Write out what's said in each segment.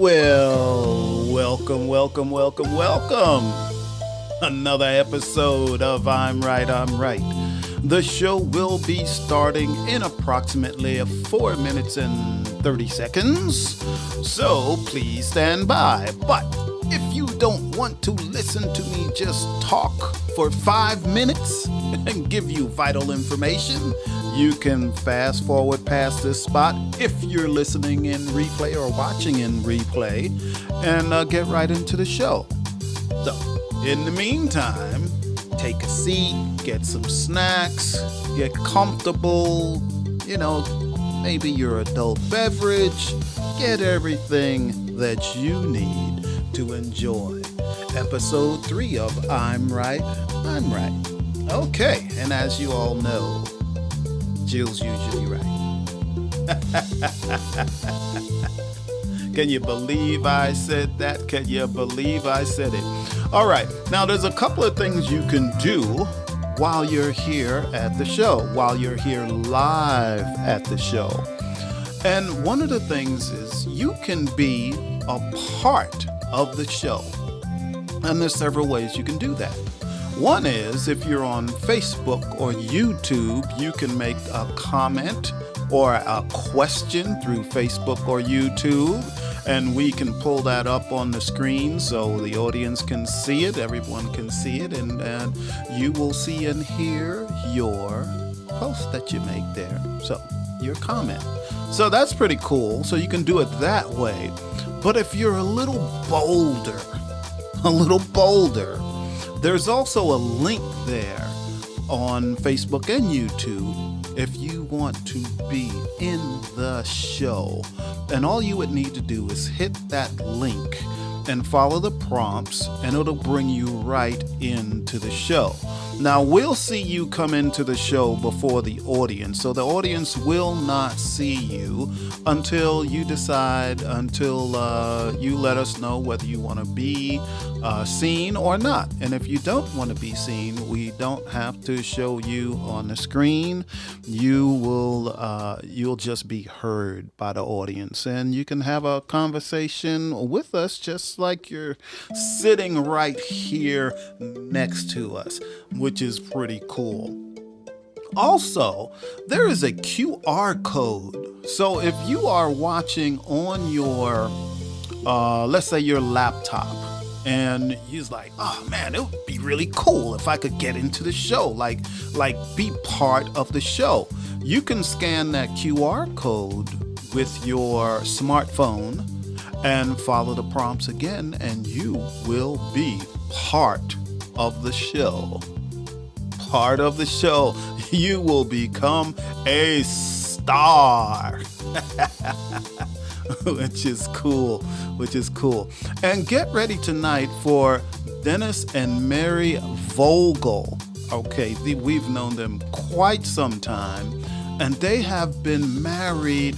Well, welcome. Another episode of I'm Right. The show will be starting in approximately 4 minutes and 30 seconds, so please stand by. But if you don't want to listen to me just talk for 5 minutes and give you vital information, you can fast forward past this spot if you're listening in replay or watching in replay and get right into the show. So, in the meantime, take a seat, get some snacks, get comfortable, maybe your adult beverage, get everything that you need to enjoy. Episode 3 of I'm Right. Okay, and as you all know, Jill's usually right. Can you believe I said that? Can you believe I said it? All right. Now, there's a couple of things you can do while you're here at the show, while you're here live at the show. And one of the things is you can be a part of the show. And there's several ways you can do that. One is if you're on Facebook or YouTube, you can make a comment or a question through Facebook or YouTube, and we can pull that up on the screen so the audience can see it, everyone can see it, and you will see and hear your post that you make there. So, your comment. So that's pretty cool. So you can do it that way. But if you're a little bolder, there's also a link there on Facebook and YouTube if you want to be in the show. And all you would need to do is hit that link and follow the prompts, and it'll bring you right into the show. Now, we'll see you come into the show before the audience, so the audience will not see you until you decide, until you let us know whether you want to be seen or not. And if you don't want to be seen, we don't have to show you on the screen. You'll just be heard by the audience, and you can have a conversation with us just like you're sitting right here next to us, which is pretty cool. Also, there is a QR code. So if you are watching on your, let's say your laptop, and you're like, oh man, it would be really cool if I could get into the show, like be part of the show. You can scan that QR code with your smartphone and follow the prompts again, and you will be part of the show. Part of the show. You will become a star. Which is cool. And get ready tonight for Dennis and Mary Vogel. Okay, we've known them quite some time, and they have been married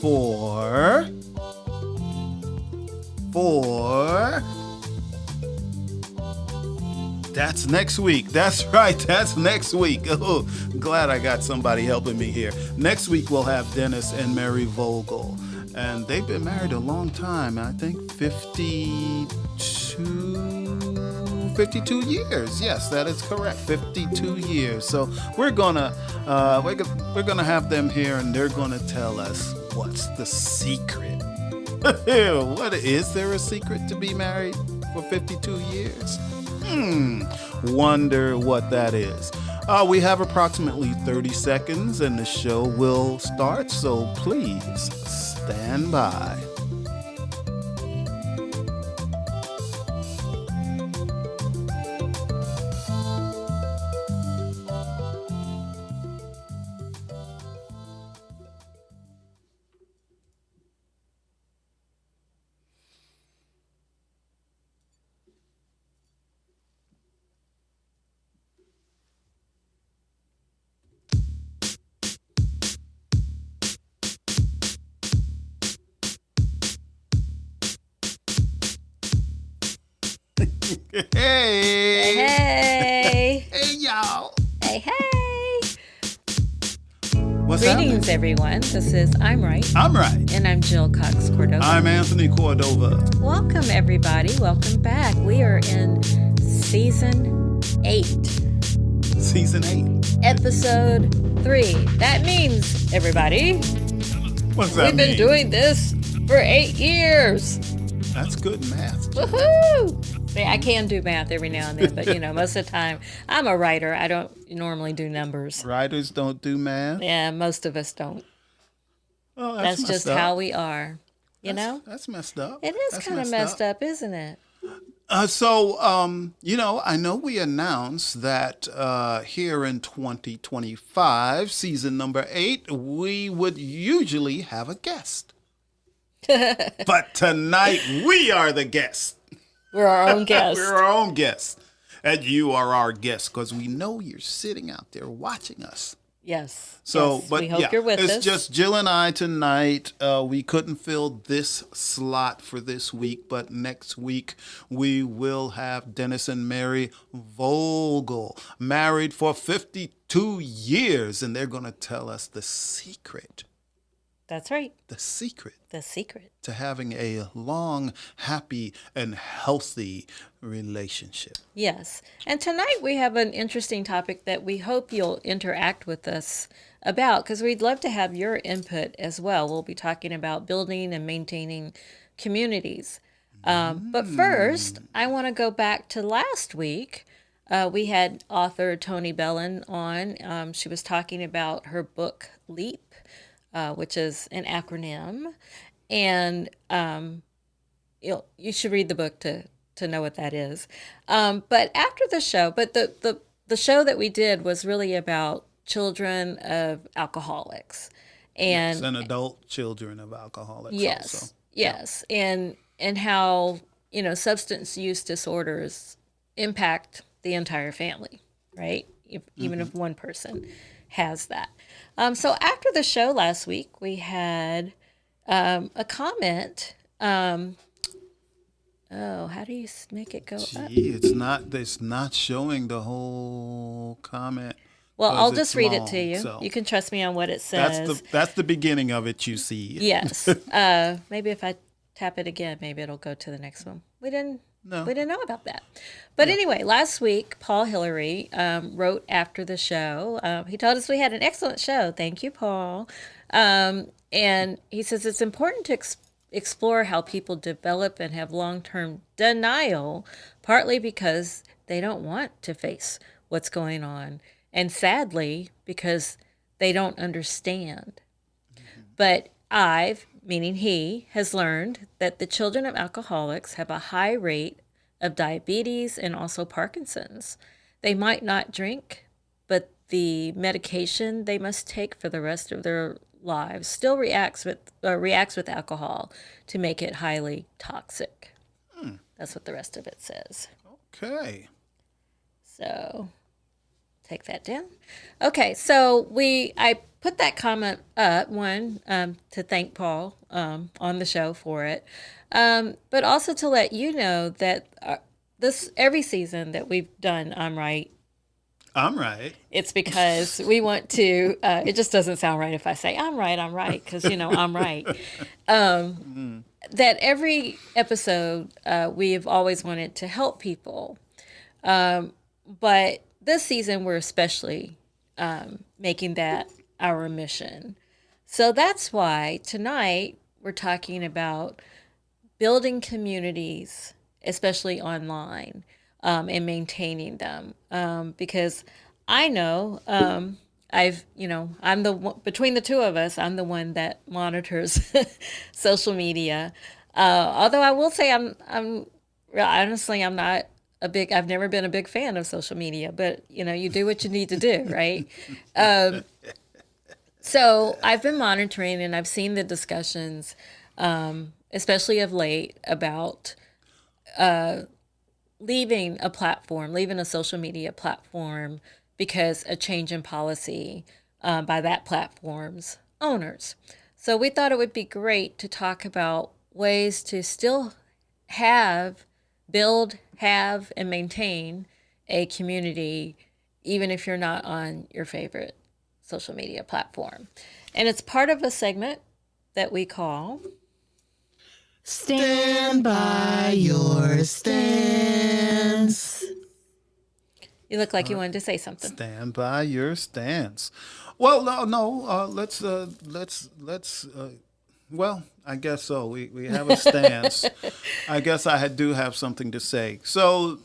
for that's next week. That's right. That's next week. Oh, glad I got somebody helping me here. Next week we'll have Dennis and Mary Vogel. And they've been married a long time. I think 52 years. Yes, that is correct. 52 years. So we're gonna have them here, and they're gonna tell us what's the secret. What is there a secret to be married for 52 years? Wonder what that is. We have approximately 30 seconds and the show will start, so please stand by. Hey. Hey, y'all. Hey. What's Greetings, happening? everyone. This is I'm Right. I'm right. And I'm Jill Cox-Cordova. I'm Anthony Cordova. Welcome, everybody. Welcome back. We are in Season 8. Season 8. Episode 3. That means, everybody, What's that we've been doing this for 8 years. That's good math. Woohoo! See, I can do math every now and then, but most of the time, I'm a writer. I don't normally do numbers. Writers don't do math? Yeah, most of us don't. Oh, That's just up. how we are. That's messed up. It is kind of messed up, isn't it? I know we announced that here in 2025, season number 8, we would usually have a guest. But tonight, we are the guest. We're our own guests. We're our own guests. And you are our guest because we know you're sitting out there watching us. Yes. So, yes. but we hope you're with us. It's just Jill and I tonight. We couldn't fill this slot for this week, but next week we will have Dennis and Mary Vogel, married for 52 years, and they're going to tell us the secret. That's right. The secret. The secret. To having a long, happy, and healthy relationship. Yes. And tonight we have an interesting topic that we hope you'll interact with us about, because we'd love to have your input as well. We'll be talking about building and maintaining communities. But first, I want to go back to last week. We had author Toni Bellin on. She was talking about her book, LEAP, which is an acronym. And you should read the book to know what that is. But after the show, the show that we did was really about children of alcoholics. And adult children of alcoholics. Yes, also. yes. Yeah. And how, substance use disorders impact the entire family, right? Even if one person has that. So after the show last week, we had a comment. How do you make it go up? It's not showing the whole comment. Well, I'll just read it to you. So you can trust me on what it says. That's the beginning of it, you see. Yes. Maybe if I tap it again, maybe it'll go to the next one. We didn't know about that. But anyway, last week, Paul Hillary wrote after the show. He told us we had an excellent show. Thank you, Paul. And he says it's important to explore how people develop and have long-term denial, partly because they don't want to face what's going on, and sadly, because they don't understand. But meaning he, has learned that the children of alcoholics have a high rate of diabetes and also Parkinson's. They might not drink, but the medication they must take for the rest of their lives still reacts with alcohol to make it highly toxic. That's what the rest of it says. Okay. So take that down. Okay, so I put that comment up, to thank Paul on the show for it, but also to let you know that every season that we've done I'm Right, it's because we want to, it just doesn't sound right if I say I'm right, because, I'm right. That every episode, we have always wanted to help people. But this season, we're especially making that our mission. So that's why tonight we're talking about building communities, especially online, and maintaining them. Because I know I'm the one, between the two of us, I'm the one that monitors social media. Although I will say I'm not I've never been a big fan of social media, but you do what you need to do, right? So I've been monitoring and I've seen the discussions, especially of late, about leaving a social media platform because a change in policy by that platform's owners. So we thought it would be great to talk about ways to still build, have, and maintain a community, even if you're not on your favorite social media platform. And it's part of a segment that we call Stand by your stance. You look like you wanted to say something. Stand by your stance. Well, no. Well, I guess so. We have a stance. I guess do have something to say. So,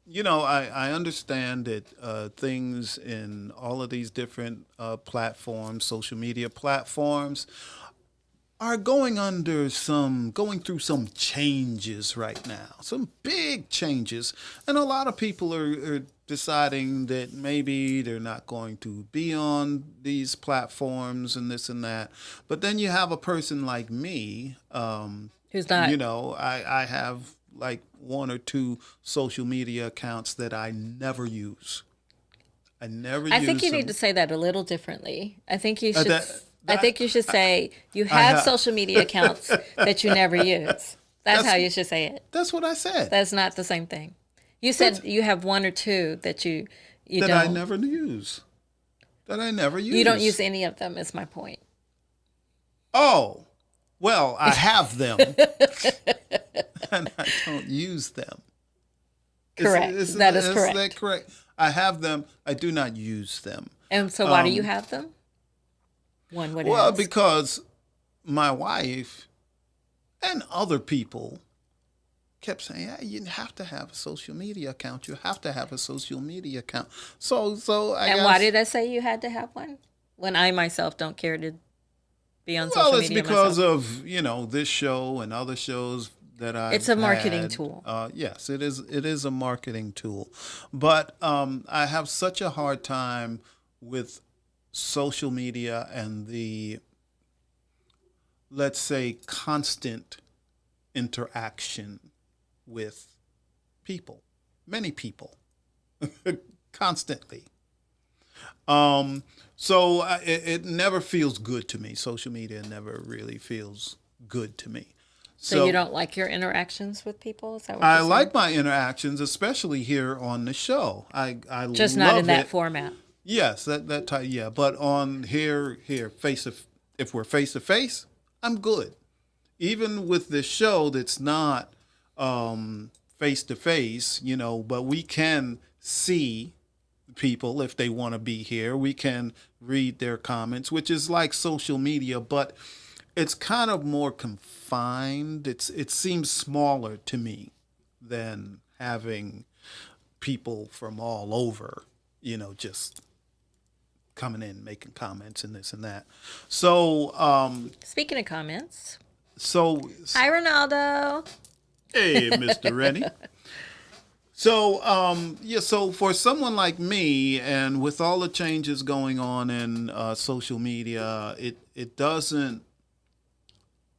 I understand that things in all of these different platforms, social media platforms, are going through some changes right now, some big changes. And a lot of people are deciding that maybe they're not going to be on these platforms and this and that. But then you have a person like me, who's not. I have like one or two social media accounts that I never use. I think you need to say that a little differently. I think you should. I think you should say you have social media accounts that you never use. That's how you should say it. That's what I said. That's not the same thing. You said you have one or two that you that don't. I never use. That I never use. You don't use any of them, is my point. Oh, well, I have them, and I don't use them. Correct. That is correct. Is that correct? I have them. I do not use them. And so why do you have them? One would Well, ask. because my wife and other people kept saying, "Yeah, you have to have a social media account. You have to have a social media account." So I And guess, why did I say you had to have one when I myself don't care to be on social media? Well, it's because of this show and other shows that I. It's a marketing tool. Yes, it is. It is a marketing tool, but I have such a hard time with social media and the, let's say, constant interaction with people, many people, constantly. So it never feels good to me. Social media never really feels good to me. So you don't like your interactions with people? Is that what I you're saying? like my interactions, especially here on the show. I just love not in that it. format. Yes, that type. Yeah, but on here, if we're face to face, I'm good. Even with this show that's not face to face, but we can see people if they want to be here. We can read their comments, which is like social media, but it's kind of more confined. It seems smaller to me than having people from all over, just coming in, making comments and this and that. So, Speaking of comments. So, hi, Ronaldo. Hey, Mr. Rennie. So, so for someone like me, and with all the changes going on in social media, it doesn't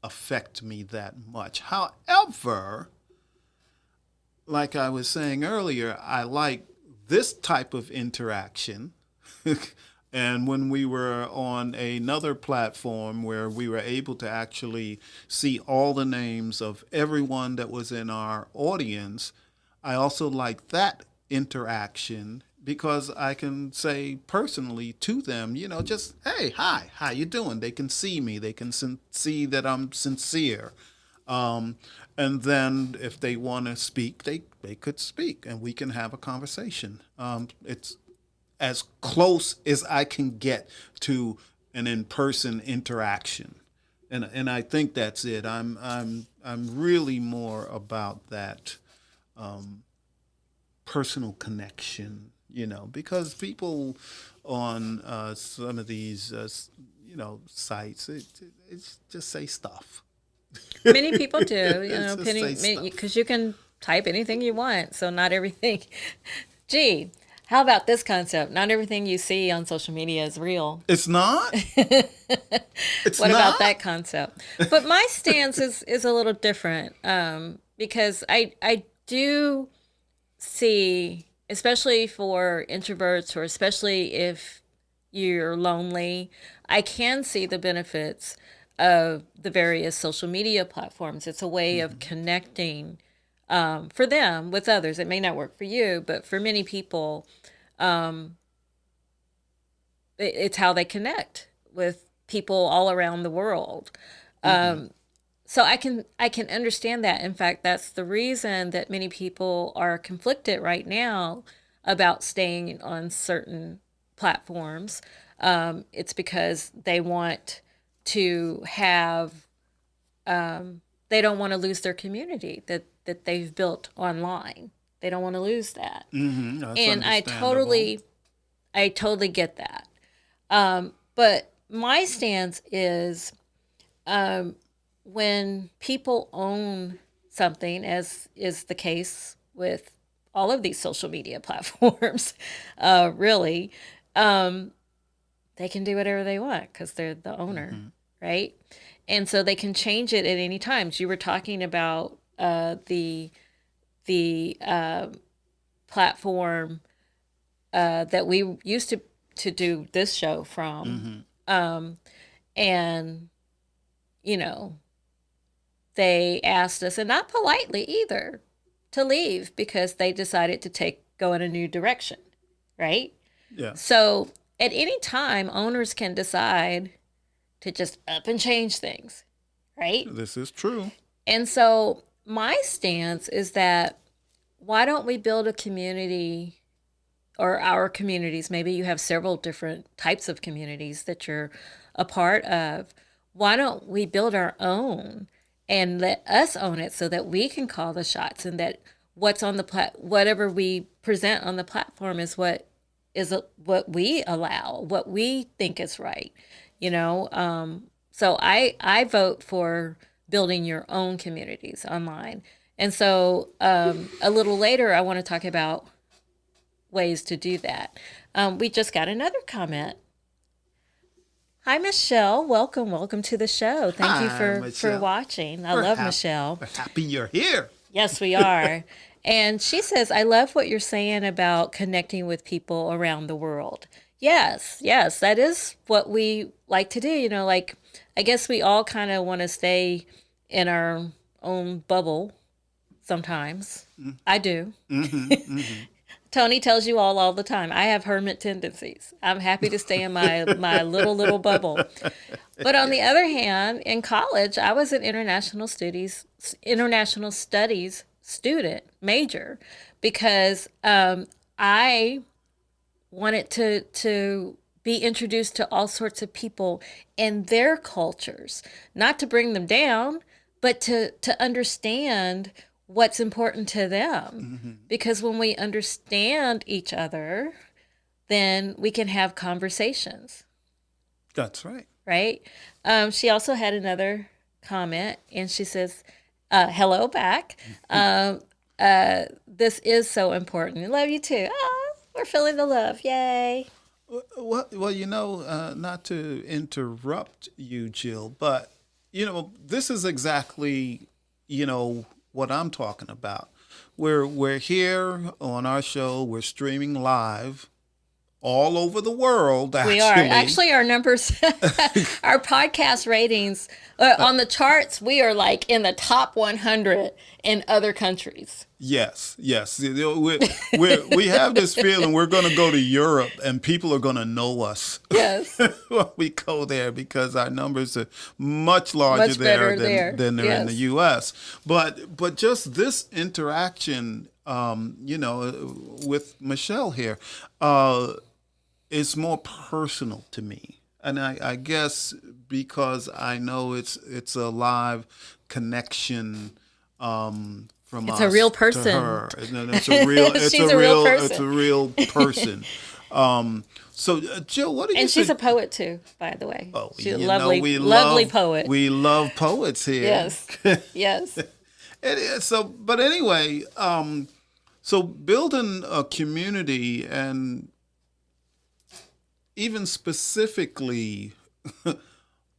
affect me that much. However, like I was saying earlier, I like this type of interaction. And when we were on another platform where we were able to actually see all the names of everyone that was in our audience, I also like that interaction because I can say personally to them, just, hey, hi, how you doing? They can see me. They can see that I'm sincere. And then if they want to speak, they could speak and we can have a conversation. It's as close as I can get to an in-person interaction, and I think that's it. I'm really more about that personal connection, because people on some of these sites, it's just say stuff. Many people do, because you can type anything you want, so not everything. Gee. How about this concept? Not everything you see on social media is real. It's not? It's what not? about that concept? But my stance is a little different because I do see, especially for introverts or especially if you're lonely, I can see the benefits of the various social media platforms. It's a way of connecting for them with others. It may not work for you, but for many people, it's how they connect with people all around the world. So I can understand that. In fact, that's the reason that many people are conflicted right now about staying on certain platforms. It's because they want to have, they don't want to lose their community that they've built online. They don't want to lose that. That's And understandable. I totally get that. But my stance is, when people own something, as is the case with all of these social media platforms, really, they can do whatever they want because they're the owner, right? And so they can change it at any time. So you were talking about the platform that we used to do this show from, and you know, they asked us, and not politely either, to leave because they decided to go in a new direction, right? Yeah. So at any time, owners can decide to just up and change things, right? This is true. And so my stance is that, why don't we build a community, or our communities? Maybe you have several different types of communities that you're a part of. Why don't we build our own and let us own it so that we can call the shots, and that what's on whatever we present on the platform is what we allow, what we think is right, So I vote for building your own communities online. And so a little later, I want to talk about ways to do that. We just got another comment. Hi, Michelle. Welcome to the show. Thank you for watching. I love Michelle. We're happy you're here. Yes, we are. And she says, I love what you're saying about connecting with people around the world. Yes, that is what we like to do. Like, I guess we all kind of want to stay in our own bubble sometimes. I do. Tony tells you all the time, I have hermit tendencies. I'm happy to stay in my little bubble. But on the other hand, in college, I was an international studies student major, because I wanted to be introduced to all sorts of people and their cultures, not to bring them down, but to understand what's important to them. Because when we understand each other, then we can have conversations. That's right. Right? She also had another comment, and she says, hello back. This is so important. I love you too. Oh, we're feeling the love. Yay. Well, not to interrupt you, Jill, but, this is exactly, what I'm talking about. We're here on our show. We're streaming live all over the world. Actually. We are. Actually, our numbers, our podcast ratings on the charts, we are like in the top 100 in other countries. Yes. We have this feeling we're going to go to Europe and people are going to know us. Yes. When we go there, because our numbers are much larger than they're in the U.S. But just this interaction, with Michelle here, is more personal to me. And I guess because I know it's a live connection from it's us a real person. to her. And it's a real it's a real person. So Jill, what did you And say? she's a poet too, by the way. Oh, she's a lovely poet. We love poets here. Yes. Yes. But anyway, so building a community, and even specifically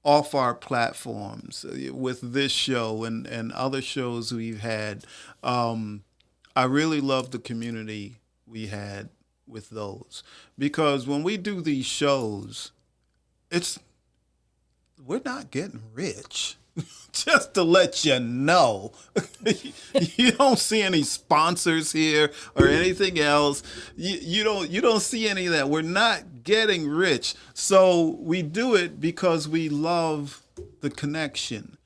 off our platforms with this show and other shows we've had, I really love the community we had with those, because when we do these shows, we're not getting rich. Just to let you know, you don't see any sponsors here or anything else. You don't see any of that. We're not getting rich. So we do it because we love the connection.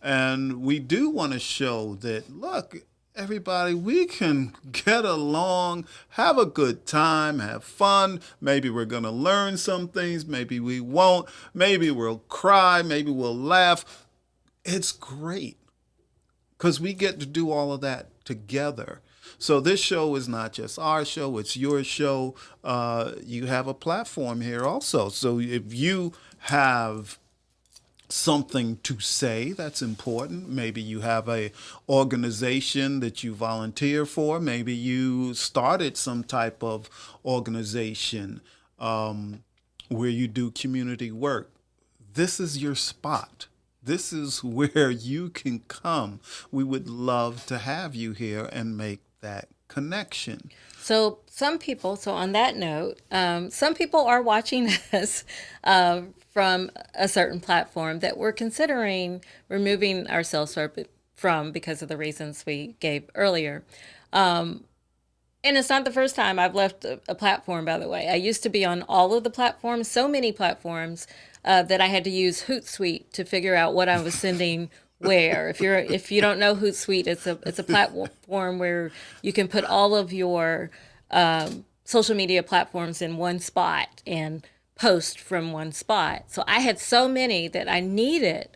And we do want to show that, look, everybody, we can get along, have a good time, have fun. Maybe we're going to learn some things. Maybe we won't. Maybe we'll cry. Maybe we'll laugh. It's great because we get to do all of that together. So this show is not just our show, it's your show. You have a platform here also. So if you have something to say that's important, maybe you have a organization that you volunteer for, maybe you started some type of organization where you do community work, this is your spot. This is where you can come. We would love to have you here and make that connection. So on that note, some people are watching us from a certain platform that we're considering removing ourselves from because of the reasons we gave earlier. And it's not the first time I've left a platform, by the way. I used to be on all of the platforms, so many platforms, that I had to use Hootsuite to figure out what I was sending where. If you don't know Hootsuite, it's a platform where you can put all of your social media platforms in one spot and post from one spot. So I had so many that I needed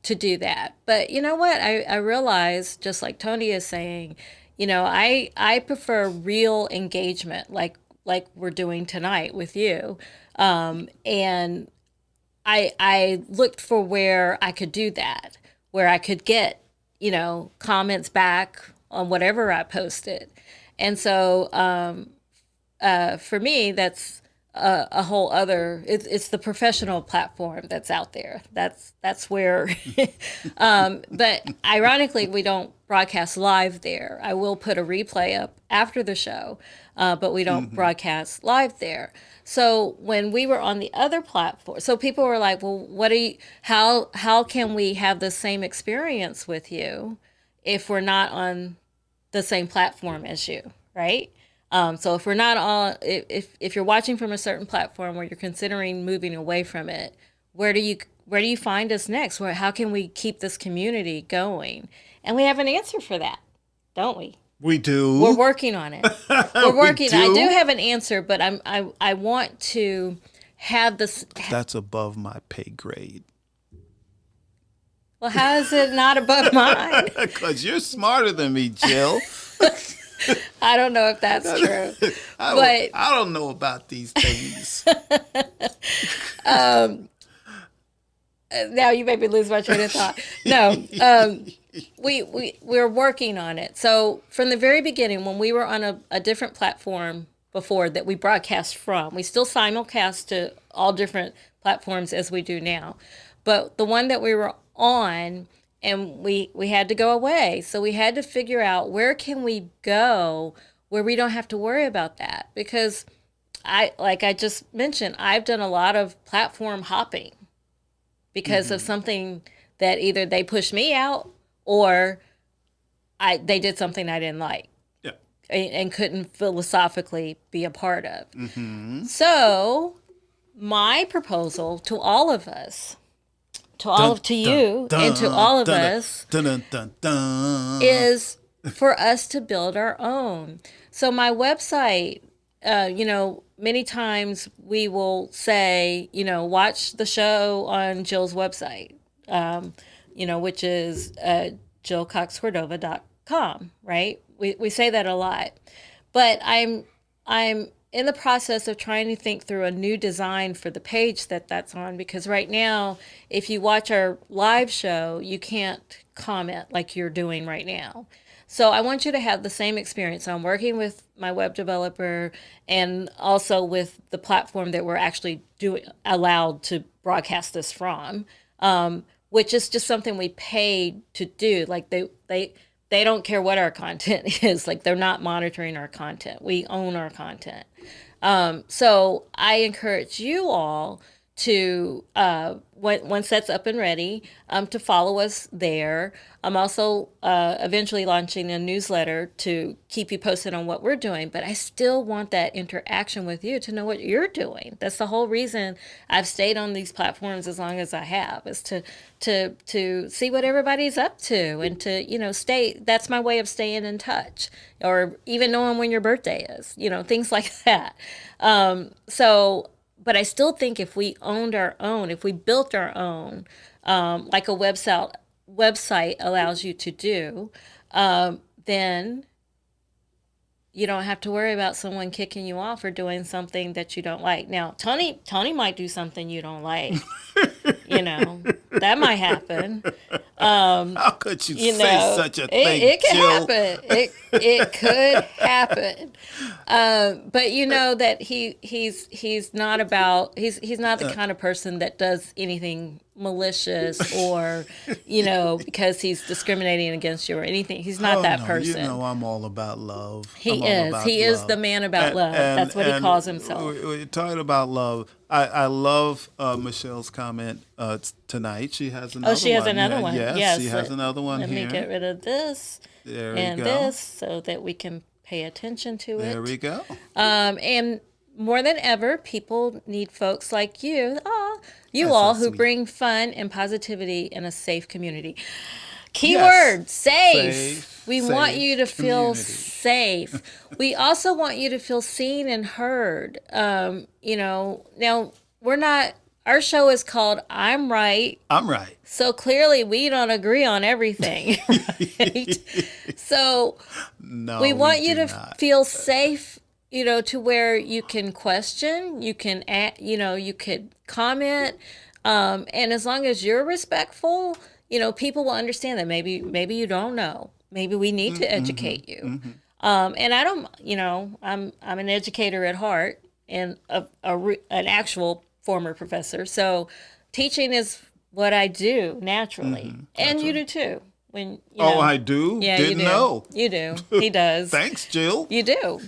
to do that. But you know what? I realized, just like Tony is saying, I prefer real engagement like we're doing tonight with you. And I looked for where I could do that, where I could get, comments back on whatever I posted. And so for me, that's a whole other, it's the professional platform that's out there. That's where, but ironically, we don't broadcast live there. I will put a replay up after the show, but we don't broadcast live there. So when we were on the other platform, so people were like, well, how can we have the same experience with you if we're not on the same platform as you, right? So if we're not on, if you're watching from a certain platform where you're considering moving away from it, where do you find us next? How can we keep this community going? And we have an answer for that, don't we? We do. We're working on it. We're working. I do have an answer, but I want to have this. That's above my pay grade. Well, how is it not above mine? Because you're smarter than me, Jill. I don't know if that's true. I don't know about these things. Now you made me lose my train of thought. No, we're working on it. So from the very beginning, when we were on a different platform before that we broadcast from, we still simulcast to all different platforms as we do now. But the one that we were on, and we had to go away. So we had to figure out, where can we go where we don't have to worry about that? Because like I just mentioned, I've done a lot of platform hopping because of something that either they pushed me out or they did something I didn't like. Yeah. And couldn't philosophically be a part of. So my proposal to all of us, to you and to all of us, is for us to build our own. So my website, many times we will say, watch the show on Jill's website, which is jillcoxcordova.com, right? We say that a lot. But I'm in the process of trying to think through a new design for the page that's on, because right now, if you watch our live show, you can't comment like you're doing right now. So I want you to have the same experience. I'm working with my web developer and also with the platform that we're actually allowed to broadcast this from, which is just something we paid to do. Like they don't care what our content is. Like, they're not monitoring our content. We own our content. So I encourage you all to once that's up and ready, to follow us there. I'm also eventually launching a newsletter to keep you posted on what we're doing, but I still want that interaction with you to know what you're doing. That's the whole reason I've stayed on these platforms as long as I have, is to see what everybody's up to, and to stay. That's my way of staying in touch, or even knowing when your birthday is, things like that. But I still think if we owned our own, if we built our own, like a website allows you to do, then you don't have to worry about someone kicking you off or doing something that you don't like. Now, Tony might do something you don't like. That might happen. How could you say such a thing? It could happen. It could happen. But that he's not the kind of person that does anything malicious or because he's discriminating against you or anything. He's not that person. I'm all about love. He is the man about love. That's what he calls himself. We're talking about love. I love Michelle's comment tonight. She has another one. Oh, she has another one. Yes, she has another one here. Let me get rid of this and this so that we can pay attention to it. There we go. And more than ever, people need folks like you, That's all so who sweet. bring fun and positivity in a safe community. Keyword, safe. We want you to feel safe. We also want you to feel seen and heard. Now our show is called I'm Right. I'm Right. So clearly we don't agree on everything, right? So we want you to feel safe, to where you can question, you can, you could comment. And as long as you're respectful, people will understand that maybe you don't know. Maybe we need to educate you. Mm-hmm. And I don't, I'm an educator at heart and an actual former professor. So teaching is what I do naturally. And you do too. I do? Yeah, Didn't you do. know. You do. He does. Thanks, Jill. You do.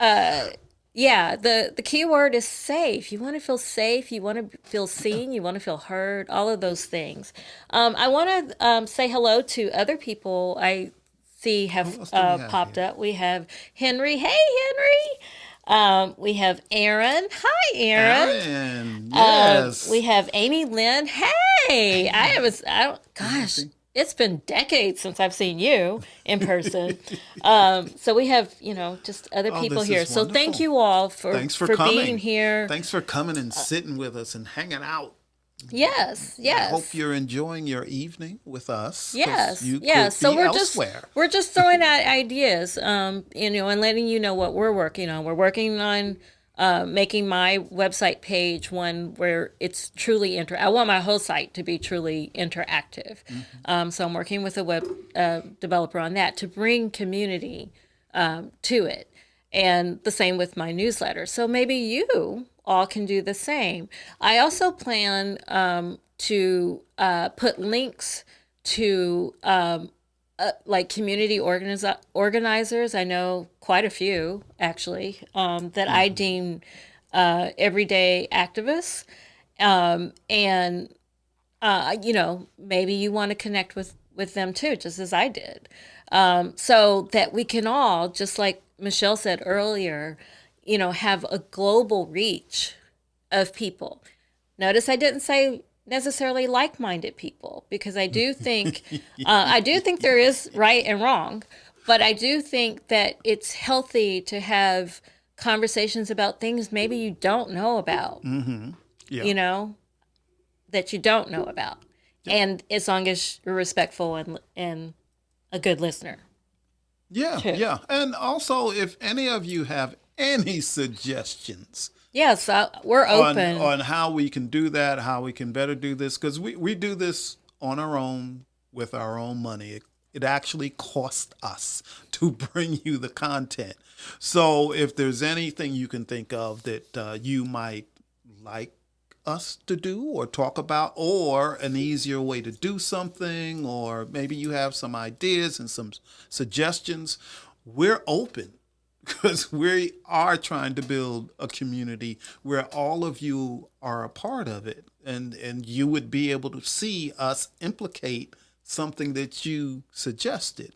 The key word is safe. You want to feel safe. You want to feel seen. You want to feel heard. All of those things. I want to say hello to other people I see have popped up. We have Henry. Hey, Henry. We have Aaron. Hi, Aaron. Yes. We have Amy Lynn. Hey. Gosh. It's been decades since I've seen you in person. So we have, just other people here. So thank you all for being here. Thanks for coming and sitting with us and hanging out. Yes. I hope you're enjoying your evening with us. Yes. So we're just throwing out ideas, and letting you know what we're working on. We're working on making my website page one where it's truly I want my whole site to be truly interactive. So I'm working with a web developer on that to bring community to it. And the same with my newsletter. So maybe you all can do the same. I also plan to put links to like community organizers. I know quite a few, actually, that I deem everyday activists. Maybe you want to connect with them too, just as I did. So that we can all, just like Michelle said earlier, have a global reach of people. Notice I didn't say necessarily like-minded people, because I do think there is right and wrong, but I do think that it's healthy to have conversations about things maybe you don't know about, that you don't know about. Yeah. And as long as you're respectful and a good listener. Yeah, too. Yeah. And also, if any of you have any suggestions, yes, we're open on how we can do that, how we can better do this, because we do this on our own with our own money. It actually costs us to bring you the content. So if there's anything you can think of that you might like us to do or talk about, or an easier way to do something, or maybe you have some ideas and some suggestions, we're open. because we are trying to build a community where all of you are a part of it, and you would be able to see us implicate something that you suggested.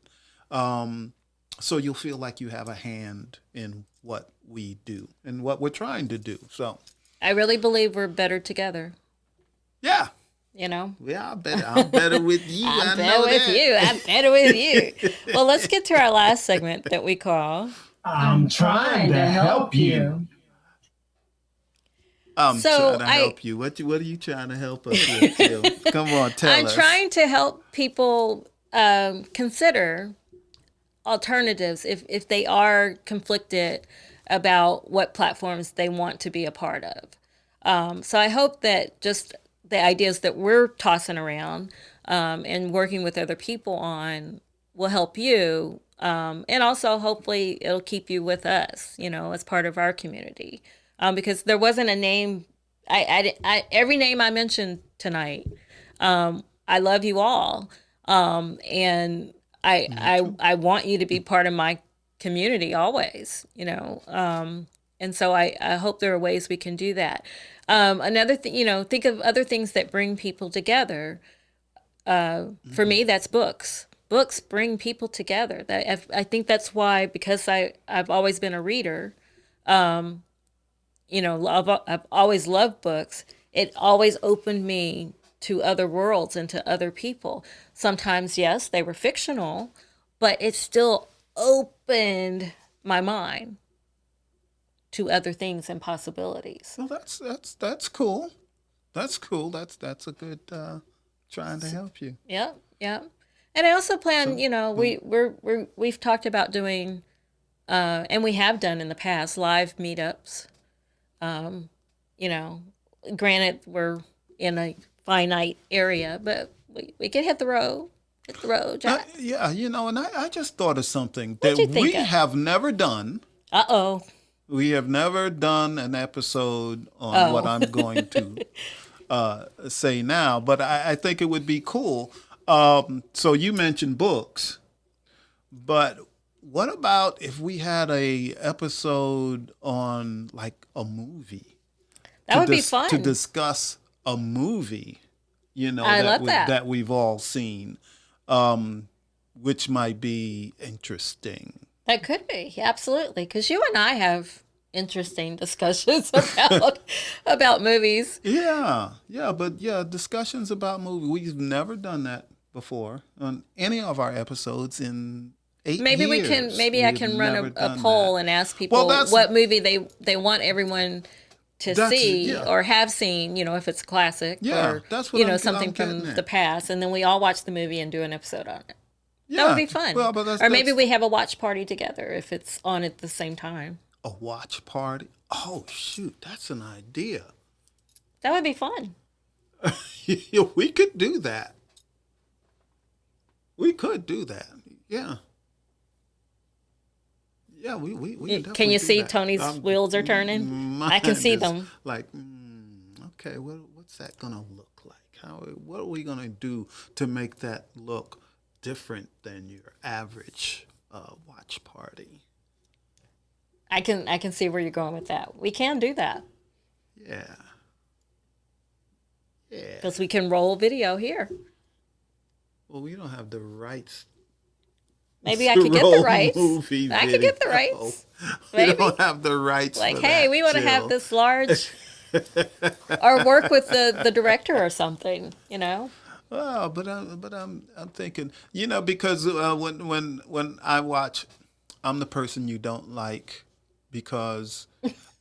So you'll feel like you have a hand in what we do and what we're trying to do. So I really believe we're better together. yeah. Yeah, I'm better with you. I'm better with you. Well, let's get to our last segment that we call I'm trying to help you. I'm trying to help you. What are you trying to help us with, Jill? Come on, tell us. I'm trying to help people consider alternatives if they are conflicted about what platforms they want to be a part of. So I hope that just the ideas that we're tossing around and working with other people on will help you. And also, hopefully, it'll keep you with us, as part of our community. Because there wasn't a name, every name I mentioned tonight, I love you all. And I want you to be part of my community always, and so I hope there are ways we can do that. Another thing, think of other things that bring people together. For me, that's books. Books bring people together. I think that's why, because I've always been a reader, I've always loved books. It always opened me to other worlds and to other people. Sometimes, yes, they were fictional, but it still opened my mind to other things and possibilities. Well, that's cool. That's cool. That's a good trying to help you. Yeah. And I also plan, we've talked about doing, and we have done in the past, live meetups. Granted, we're in a finite area, but we can hit the road. Jack. And I just thought of something that we have never done. Uh-oh. We have never done an episode on what I'm going to say now, but I think it would be cool. So you mentioned books, but what about if we had a episode on like a movie? That would be fun. To discuss a movie, that we've all seen, which might be interesting. That could be, absolutely, because you and I have interesting discussions about movies. But discussions about movies. We've never done that before on any of our episodes in 8 years. Maybe I can run a poll and ask people what movie they want everyone to see or have seen, if it's a classic or that's what something from the past, and then we all watch the movie and do an episode on it. Yeah. That would be fun. Well, but maybe we have a watch party together if it's on at the same time. A watch party? Oh, shoot, that's an idea. That would be fun. We could do that. We could do that. Yeah. Yeah, we can you see that. Tony's wheels are turning? I can see them. Like, okay, what's that gonna look like? What are we gonna do to make that look different than your average watch party? I can see where you're going with that. We can do that. Yeah. Because we can roll video here. Well, we don't have the rights. Maybe I could get the rights. I could get the rights. We don't have the rights. Like, hey, we want to have this large, or work with the director or something. Oh, but I'm thinking, because when I watch, I'm the person you don't like because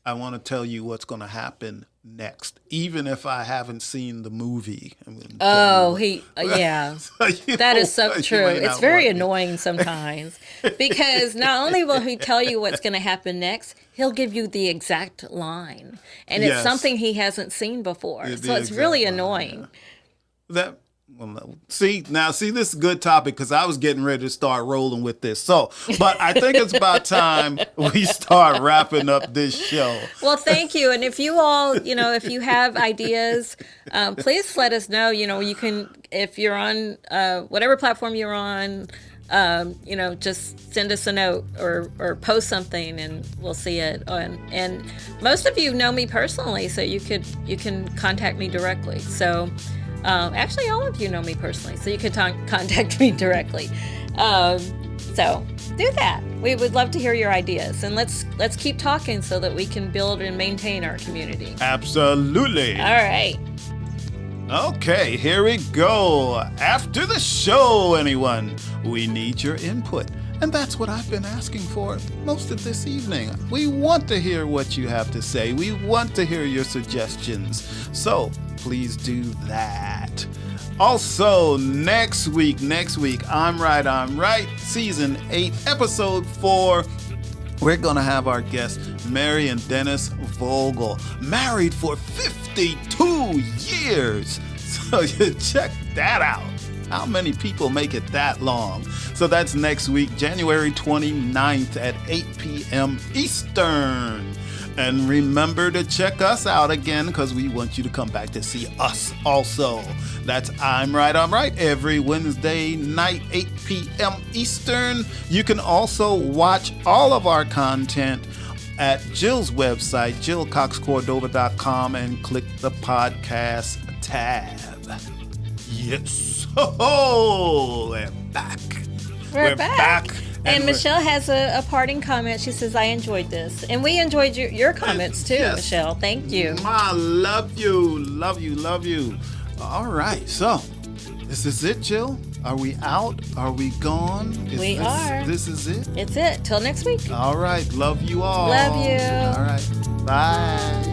I want to tell you what's going to happen next, even if I haven't seen the movie. Yeah, that is so true. It's very annoying sometimes because not only will he tell you what's going to happen next, he'll give you the exact line, and it's something he hasn't seen before. So it's really annoying. Yeah. See, this is a good topic because I was getting ready to start rolling with this. But I think it's about time we start wrapping up this show. Well, thank you. And if you all, if you have ideas, please let us know. You can, if you're on whatever platform you're on, just send us a note or post something and we'll see it. And most of you know me personally, so you can contact me directly. So actually, all of you know me personally, so you can contact me directly. So do that. We would love to hear your ideas, and let's keep talking so that we can build and maintain our community. Absolutely. All right. Okay, here we go. After the show, anyone, we need your input. And that's what I've been asking for most of this evening. We want to hear what you have to say. We want to hear your suggestions. So please do that. Also, next week, I'm Right, Season 8, Episode 4, we're going to have our guest, Mary and Dennis Vogel, married for 52 years. So you check that out. How many people make it that long? So that's next week, January 29th at 8 p.m. Eastern. And remember to check us out again, because we want you to come back to see us also. That's I'm Right every Wednesday night, 8 p.m. Eastern. You can also watch all of our content at Jill's website, JillCox-Cordova.com, and click the podcast tab. Yes. Oh, we're back. We're back. And Michelle has a parting comment. She says, I enjoyed this. And we enjoyed your comments too, yes. Michelle. Thank you. I love you. Love you. Love you. All right. So, this is it, Jill? Are we out? Are we gone? We are. This is it? It's it. Till next week. All right. Love you all. Love you. All right. Bye.